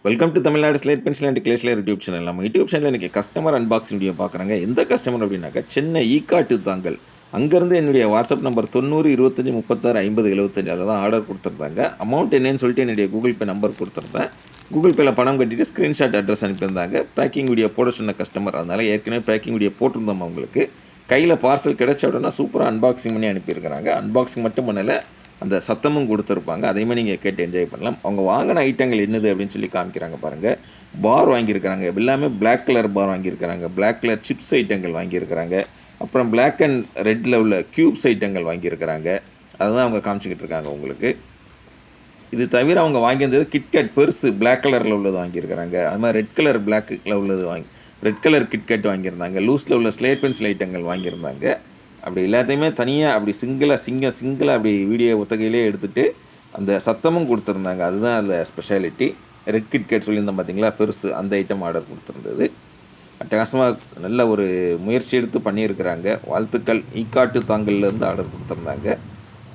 Welcome to Tamil Nadu slate pencil and கிளேஸ்லேர் YouTube channel. நம்ம YouTube சேனலில் இன்றைக்கி கஸ்டமர் அன்பாக்சிங் வீடியோ பார்க்குறாங்க. எந்த கஸ்டமர் அப்படின்னாக்கா சென்னை ஈக்காட்டு தாங்கல். அங்கேருந்து என்னுடைய வாட்ஸ்அப் நம்பர் 90 25 36 50 75 அதில் தான் ஆர்டர் கொடுத்துருந்தாங்க. அமௌண்ட் என்னன்னு சொல்லிட்டு என்னுடைய கூகுள் பே நம்பர் கொடுத்துருந்தேன். கூகுள் பேயில் பணம் கட்டிட்டு ஸ்க்ரீன்ஷாட் அட்ரஸ் அனுப்பியிருந்தாங்க. பேக்கிங் வீடியோ போட சொன்ன கஸ்டமர், அதனால் ஏற்கனவே பேக்கிங் வீடியோ போட்டிருந்தோம். அவங்களுக்கு கையில் பார்சல் கிடைச்ச உடனே சூப்பராக அன்பாக்சிங் பண்ணி அனுப்பியிருக்கிறாங்க. அன்பாக்சிங் மட்டும் பண்ணலை, அந்த சத்தமும் கொடுத்துருப்பாங்க. அதையுமே நீங்கள் கேட்டு என்ஜாய் பண்ணலாம். அவங்க வாங்கின ஐட்டங்கள் என்னது அப்படின்னு சொல்லி காமிக்கிறாங்க பாருங்கள். பார் வாங்கியிருக்கிறாங்க, எல்லாமே பிளாக் கலர் பார் வாங்கியிருக்கிறாங்க. பிளாக் கலர் சிப்ஸ் ஐட்டங்கள் வாங்கியிருக்கிறாங்க. அப்புறம் பிளாக் அண்ட் ரெட்டில் உள்ள க்யூப்ஸ் ஐட்டங்கள் வாங்கியிருக்கிறாங்க. அதுதான் அவங்க காமிச்சிக்கிட்டு இருக்காங்க உங்களுக்கு. இது தவிர அவங்க வாங்கியிருந்தது கிட்கேட் பெருசு பிளாக் கலரில் உள்ளது வாங்கியிருக்கிறாங்க. அது மாதிரி ரெட் கலர் பிளாக்கில் உள்ளது ரெட் கலர் கிட்கேட் வாங்கியிருந்தாங்க. லூஸில் உள்ள ஸ்லேட் பென்சில் ஐட்டங்கள் வாங்கியிருந்தாங்க. அப்படி எல்லாத்தையுமே தனியாக அப்படி சிங்கிளாக அப்படி வீடியோ ஒத்தகையிலே எடுத்துகிட்டு அந்த சத்தமும் கொடுத்துருந்தாங்க. அதுதான் அதில் ஸ்பெஷாலிட்டி. ரெட் கிட்கேட் சொல்லியிருந்தோம் பார்த்தீங்களா, பெருசு, அந்த ஐட்டம் ஆர்டர் கொடுத்துருந்தது. அட்டகாசமாக நல்ல ஒரு முயற்சி எடுத்து பண்ணியிருக்கிறாங்க. வாழ்த்துக்கள். ஈக்காட்டு தாங்கல்லேருந்து ஆர்டர் கொடுத்துருந்தாங்க.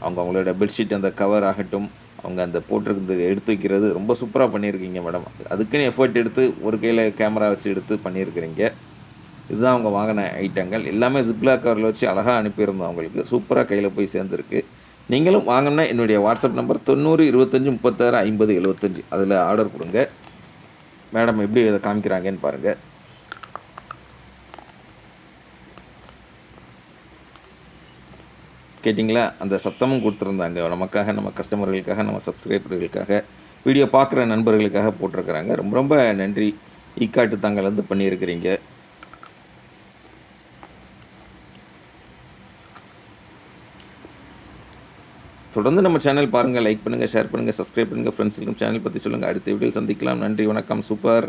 அவங்களோட பெட்ஷீட் அந்த கவர் ஆகட்டும், அவங்க அந்த போட்டிருக்கிறது எடுத்து வைக்கிறது ரொம்ப சூப்பராக பண்ணியிருக்கீங்க மேடம். அதுக்குன்னு எஃபர்ட் எடுத்து ஒரு கையில் கேமரா வச்சு எடுத்து பண்ணியிருக்கிறீங்க. இதுதான் அவங்க வாங்கின ஐட்டங்கள். எல்லாமே ஜிப்லாக் கவரில் வச்சு அழகாக அனுப்பியிருந்தோம். அவங்களுக்கு சூப்பராக கையில் போய் சேர்ந்துருக்கு. நீங்களும் வாங்கினா என்னுடைய வாட்ஸ்அப் நம்பர் 90 25 36 50 75 அதில் ஆர்டர் கொடுங்க. மேடம் எப்படி இதை காமிக்கிறாங்கன்னு பாருங்கள். கேட்டிங்களா, அந்த சத்தமும் கொடுத்துருந்தாங்க. நமக்காக, நம்ம கஸ்டமர்களுக்காக, நம்ம சப்ஸ்கிரைபர்களுக்காக, வீடியோ பார்க்குற நண்பர்களுக்காக போட்டிருக்கிறாங்க. ரொம்ப ரொம்ப நன்றி. ஈக்காட்டு தாங்கலேருந்து பண்ணியிருக்கிறீங்க. தொடர்ந்து நம்ம சேனல் பாருங்கள், லைக் பண்ணுங்கள், ஷேர் பண்ணுங்கள், சப்ஸ்கிரைப் பண்ணுங்கள். ஃப்ரெண்ட்ஸுக்கும் சேனல் பற்றி சொல்லுங்கள். அடுத்த வீடியோவில் சந்திக்கலாம். நன்றி, வணக்கம். சூப்பர்.